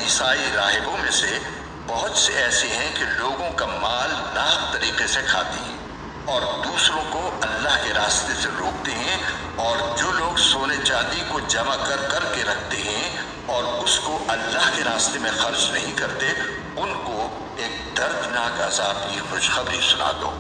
ईसाई राहिबों में से बहुत से ऐसे हैं कि लोगों का माल नाक तरीके से खाती हैं और दूसरों को अल्लाह के रास्ते से रोकते हैं। और जो लोग सोने चांदी को जमा कर कर के रखते हैं और उसको अल्लाह के रास्ते में खर्च नहीं करते, उनको एक दर्दनाक अजाब की खुशखबरी सुना दो।